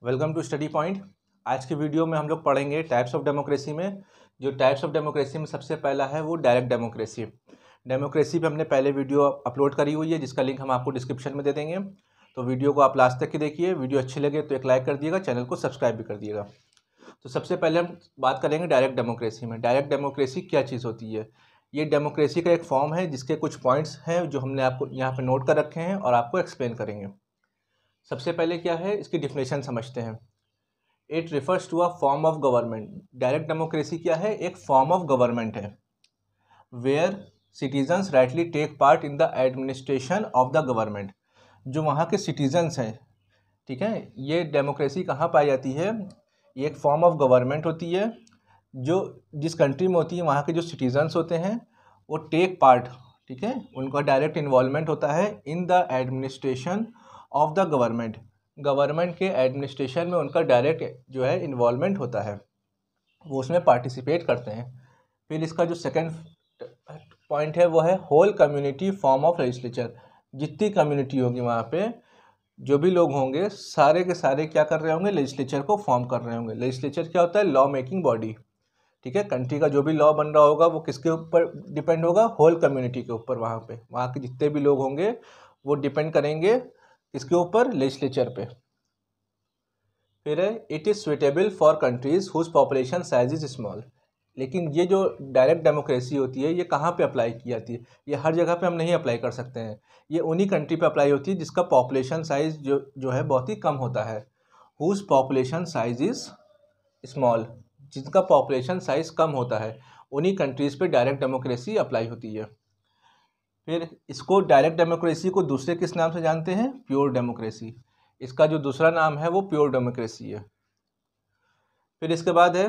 Welcome to study point. आज की video में हम लोग पढ़ेंगे टाइप्स ऑफ डेमोक्रेसी में। जो टाइप्स ऑफ डेमोक्रेसी में सबसे पहला है वो डायरेक्ट डेमोक्रेसी। डेमोक्रेसी पे हमने पहले वीडियो अपलोड करी हुई है जिसका लिंक हम आपको डिस्क्रिप्शन में दे देंगे। तो वीडियो को आप लास्ट तक की देखिए। वीडियो अच्छी लगे तो एक लाइक कर दिएगा, चैनल को सब्सक्राइब भी कर दिएगा। तो सबसे पहले हम बात करेंगे डायरेक्ट डेमोक्रेसी में। डायरेक्ट डेमोक्रेसी क्या चीज़ होती है? ये डेमोक्रेसी का एक फॉर्म है जिसके कुछ पॉइंट्स हैं जो हमने आपको यहाँ पर नोट कर रखे हैं और आपको एक्सप्लेन करेंगे। सबसे पहले क्या है, इसकी डिफिनेशन समझते हैं। It refers to a form of government. Direct democracy क्या है? एक फॉर्म ऑफ गवर्नमेंट है where citizens rightly take part in the administration of the government. जो वहाँ के सिटीजन्स हैं, ठीक है, ये डेमोक्रेसी कहाँ पाई जाती है? ये एक फॉर्म ऑफ गवर्नमेंट होती है जो जिस कंट्री में होती है। वहाँ के जो सिटीजन्स होते हैं वो टेक पार्ट, ठीक है, उनका डायरेक्ट इन्वॉल्वमेंट होता है इन the administration of the government. Government के एडमिनिस्ट्रेशन में उनका डायरेक्ट जो है इन्वॉल्वमेंट होता है, वो उसमें पार्टिसिपेट करते हैं। फिर इसका जो सेकंड पॉइंट है वो है whole community form of legislature. जितनी कम्युनिटी होगी वहाँ पे जो भी लोग होंगे सारे के सारे क्या कर रहे होंगे? लेजिस्लेचर को फॉर्म कर रहे होंगे। लेजिस्लेचर क्या होता है? लॉ मेकिंग बॉडी, ठीक है। कंट्री का जो भी लॉ बन रहा होगा वो किसके ऊपर डिपेंड होगा? होल कम्युनिटी के ऊपर। वहाँ पे वहाँ के जितने भी लोग होंगे वो डिपेंड करेंगे इसके ऊपर, लेजिस्लेचर पे। फिर है it is suitable for countries whose population size is small. लेकिन ये जो डायरेक्ट डेमोक्रेसी होती है ये कहाँ पे अप्लाई की जाती है? ये हर जगह पे हम नहीं अप्लाई कर सकते हैं। ये उन्हीं कंट्री पे अप्लाई होती है जिसका पॉपुलेशन साइज जो है बहुत ही कम होता है। Whose population size is small, जिनका पॉपुलेशन साइज कम होता है उन्हीं कंट्रीज़ पे डायरेक्ट डेमोक्रेसी अप्लाई होती है। फिर इसको डायरेक्ट डेमोक्रेसी को दूसरे किस नाम से जानते हैं? Pure democracy. इसका जो दूसरा नाम है वो प्योर डेमोक्रेसी है। फिर इसके बाद है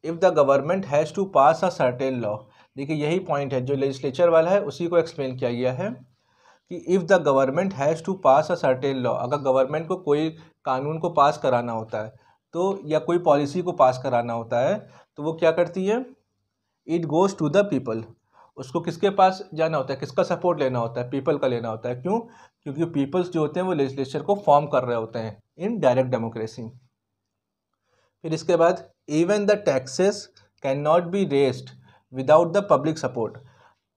if the government has to pass a certain law. देखिए यही पॉइंट है जो लेजिस्लेचर वाला है, उसी को एक्सप्लेन किया गया है कि if the government has to pass a certain law. अगर गवर्नमेंट को कोई कानून को पास कराना होता है तो, या कोई पॉलिसी को पास कराना होता है तो वो क्या करती है? It goes to the people. उसको किसके पास जाना होता है? किसका सपोर्ट लेना होता है? पीपल का लेना होता है। क्यों? क्योंकि पीपल्स जो होते हैं वो लेजिस्लेचर को फॉर्म कर रहे होते हैं इन डायरेक्ट डेमोक्रेसी। फिर इसके बाद even the taxes can not be raised without the public support.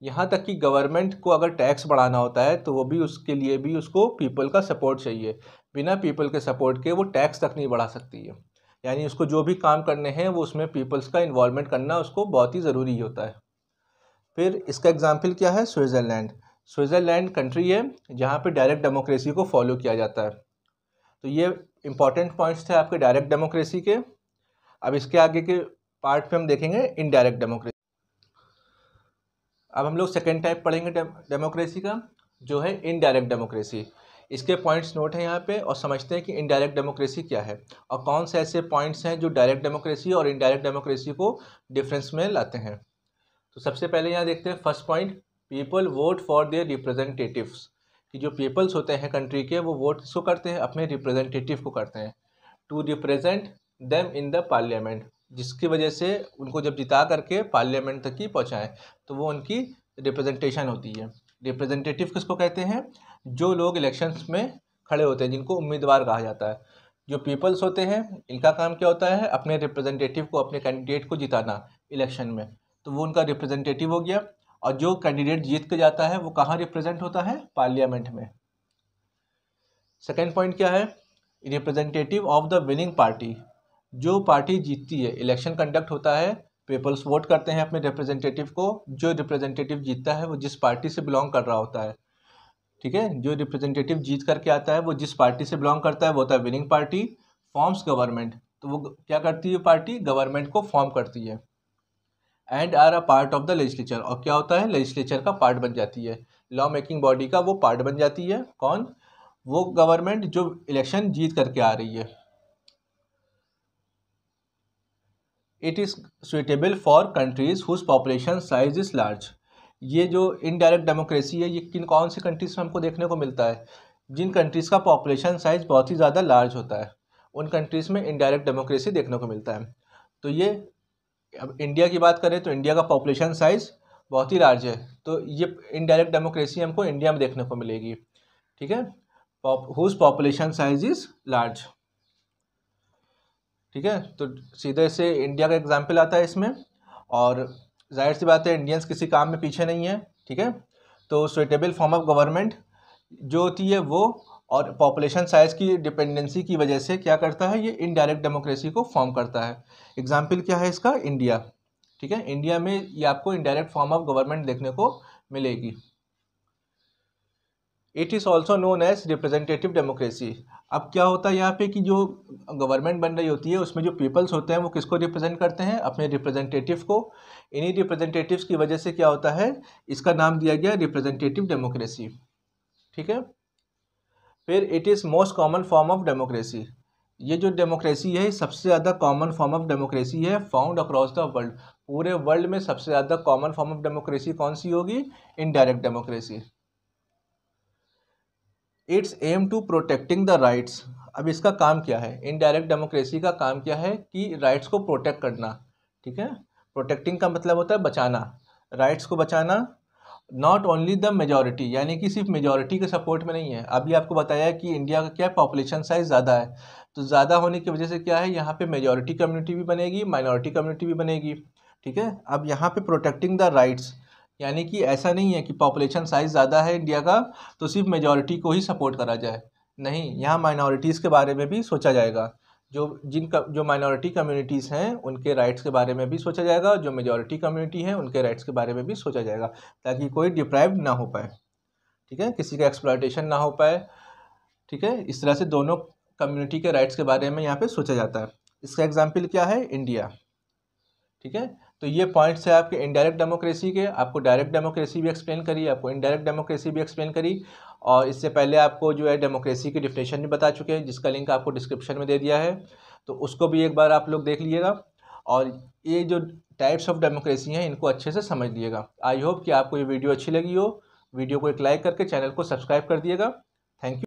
यहाँ तक कि गवर्नमेंट को अगर टैक्स बढ़ाना होता है तो वो भी उसके लिए भी उसको पीपल का सपोर्ट चाहिए। बिना पीपल के सपोर्ट के वो टैक्स तक नहीं बढ़ा सकती है। यानी उसको जो भी काम करने हैं वो उसमें पीपल्स का इन्वॉल्वमेंट करना उसको बहुत ही ज़रूरी होता है। फिर इसका एग्जाम्पल क्या है? स्विट्ज़रलैंड। स्विट्ज़रलैंड कंट्री है जहाँ पे डायरेक्ट डेमोक्रेसी को फॉलो किया जाता है। तो ये इंपॉर्टेंट पॉइंट्स थे आपके डायरेक्ट डेमोक्रेसी के। अब इसके आगे के पार्ट पे हम देखेंगे इनडायरेक्ट डेमोक्रेसी। अब हम लोग सेकेंड टाइप पढ़ेंगे डेमोक्रेसी का, जो है इनडायरेक्ट डेमोक्रेसी। इसके पॉइंट्स नोट हैं यहाँ पे और समझते हैं कि इनडायरेक्ट डेमोक्रेसी क्या है और कौन से ऐसे पॉइंट्स हैं जो डायरेक्ट डेमोक्रेसी और इनडायरेक्ट डेमोक्रेसी को डिफरेंस में लाते हैं। तो सबसे पहले यहाँ देखते हैं first point, people vote for their representatives. कि जो पीपल्स होते हैं कंट्री के वो वोट किसको करते हैं? अपने रिप्रेजेंटेटिव को करते हैं। To represent them in the parliament, जिसकी वजह से उनको जब जिता करके पार्लियामेंट तक ही पहुँचाएँ तो वो उनकी रिप्रेजेंटेशन होती है। रिप्रेजेंटेटिव किसको कहते हैं? जो लोग इलेक्शंस में खड़े होते हैं, जिनको उम्मीदवार कहा जाता है। जो पीपल्स होते हैं इनका काम क्या होता है? अपने रिप्रेजेंटेटिव को, अपने कैंडिडेट को जिताना इलेक्शन में, तो वो उनका रिप्रेजेंटेटिव हो गया। और जो कैंडिडेट जीत के जाता है वो कहाँ रिप्रेजेंट होता है? पार्लियामेंट में। सेकेंड पॉइंट क्या है? Representative of the winning party. जो पार्टी जीतती है, इलेक्शन कंडक्ट होता है, पीपल्स वोट करते हैं अपने रिप्रेजेंटेटिव को। जो रिप्रेजेंटेटिव जीतता है वो जिस पार्टी से बिलोंग कर रहा होता है, ठीक है, जो रिप्रेजेंटेटिव जीत करके आता है वो जिस पार्टी से बिलोंग करता है वो होता है विनिंग पार्टी। फॉर्म्स गवर्नमेंट, तो वो क्या करती है? पार्टी गवर्नमेंट को फॉर्म करती है। And are a part of the legislature, और क्या होता है? लेजिस्लेचर का पार्ट बन जाती है। लॉ मेकिंग बॉडी का वो पार्ट बन जाती है। कौन? वो गवर्नमेंट जो इलेक्शन जीत करके आ रही है। It is suitable for countries whose population size is large. ये जो इनडायरेक्ट डेमोक्रेसी है ये कौन सी कंट्रीज़ में हमको देखने को मिलता है? जिन कंट्रीज़ का पॉपुलेशन साइज बहुत ही ज़्यादा लार्ज होता है उन कंट्रीज़ में इनडायरेक्ट डेमोक्रेसी देखने को मिलता है। तो ये, अब इंडिया की बात करें तो इंडिया का पॉपुलेशन साइज़ बहुत ही लार्ज है, तो ये इनडायरेक्ट डेमोक्रेसी हमको इंडिया में देखने को मिलेगी, ठीक है, whose population size is large. ठीक है, तो सीधे से इंडिया का एग्जाम्पल आता है इसमें, और जाहिर सी बात है इंडियंस किसी काम में पीछे नहीं है। ठीक है, तो सुइटेबल फॉर्म ऑफ गवर्नमेंट जो होती है वो, और पॉपुलेशन साइज की डिपेंडेंसी की वजह से क्या करता है, ये इनडायरेक्ट डेमोक्रेसी को फॉर्म करता है। एग्जाम्पल क्या है इसका, इंडिया। ठीक है, इंडिया में ये आपको इनडायरेक्ट फॉर्म ऑफ गवर्नमेंट देखने को मिलेगी। It is also known as representative democracy. अब क्या होता है यहाँ पे कि जो गवर्नमेंट बन रही होती है उसमें जो पीपल्स होते हैं वो किसको रिप्रेजेंट करते हैं, अपने रिप्रेजेंटेटिव को। इन्हीं रिप्रेजेंटेटिव्स की वजह से क्या होता है, इसका नाम दिया गया रिप्रेजेंटेटिव डेमोक्रेसी। ठीक है, फिर it is most common form of democracy. ये जो डेमोक्रेसी है सबसे ज़्यादा कॉमन फॉर्म ऑफ डेमोक्रेसी है फाउंड अक्रॉस द वर्ल्ड। पूरे वर्ल्ड में सबसे ज़्यादा कॉमन फॉर्म ऑफ डेमोक्रेसी कौन सी होगी, indirect democracy. Its aim to protecting the rights. अब इसका काम क्या है, इनडायरेक्ट डेमोक्रेसी का काम क्या है कि राइट्स को प्रोटेक्ट करना। ठीक है, प्रोटेक्टिंग का मतलब होता है बचाना, राइट्स को बचाना। नॉट ओनली द मेजॉरिटी, यानी कि सिर्फ मेजॉरिटी के सपोर्ट में नहीं है। अभी आपको बताया कि इंडिया का क्या पॉपुलेशन साइज ज़्यादा है, तो ज़्यादा होने की वजह से क्या है, यहाँ पे मेजॉरिटी कम्युनिटी भी बनेगी, माइनॉरिटी कम्युनिटी भी बनेगी। ठीक है, अब यहाँ पे प्रोटेक्टिंग द राइट्स, यानी कि ऐसा नहीं है कि पॉपुलेशन साइज ज़्यादा है इंडिया का तो सिर्फ मेजॉरिटी को ही सपोर्ट करा जाए, नहीं, यहाँ माइनॉरिटीज़ के बारे में भी सोचा जाएगा। जो माइनॉरिटी कम्युनिटीज़ हैं उनके राइट्स के बारे में भी सोचा जाएगा, जो मेजॉरिटी कम्युनिटी हैं उनके राइट्स के बारे में भी सोचा जाएगा, ताकि कोई डिप्राइव्ड ना हो पाए। ठीक है, किसी का एक्सप्लॉयटेशन ना हो पाए। ठीक है, इस तरह से दोनों कम्युनिटी के राइट्स के बारे में यहाँ पे सोचा जाता है। इसका एग्जाम्पल क्या है, इंडिया। ठीक है, तो ये पॉइंट्स है आपके इनडायरेक्ट डेमोक्रेसी के। आपको डायरेक्ट डेमोक्रेसी भी एक्सप्लेन करी, आपको इनडायरेक्ट डेमोक्रेसी भी एक्सप्लेन करी, और इससे पहले आपको जो है डेमोक्रेसी की डिफिनेशन भी बता चुके हैं, जिसका लिंक आपको डिस्क्रिप्शन में दे दिया है, तो उसको भी एक बार आप लोग देख लीजिएगा। और ये जो टाइप्स ऑफ डेमोक्रेसी हैं इनको अच्छे से समझ लीजिएगा। आई होप कि आपको ये वीडियो अच्छी लगी हो। वीडियो को एक लाइक करके चैनल को सब्सक्राइब कर दिएगा। Thank you.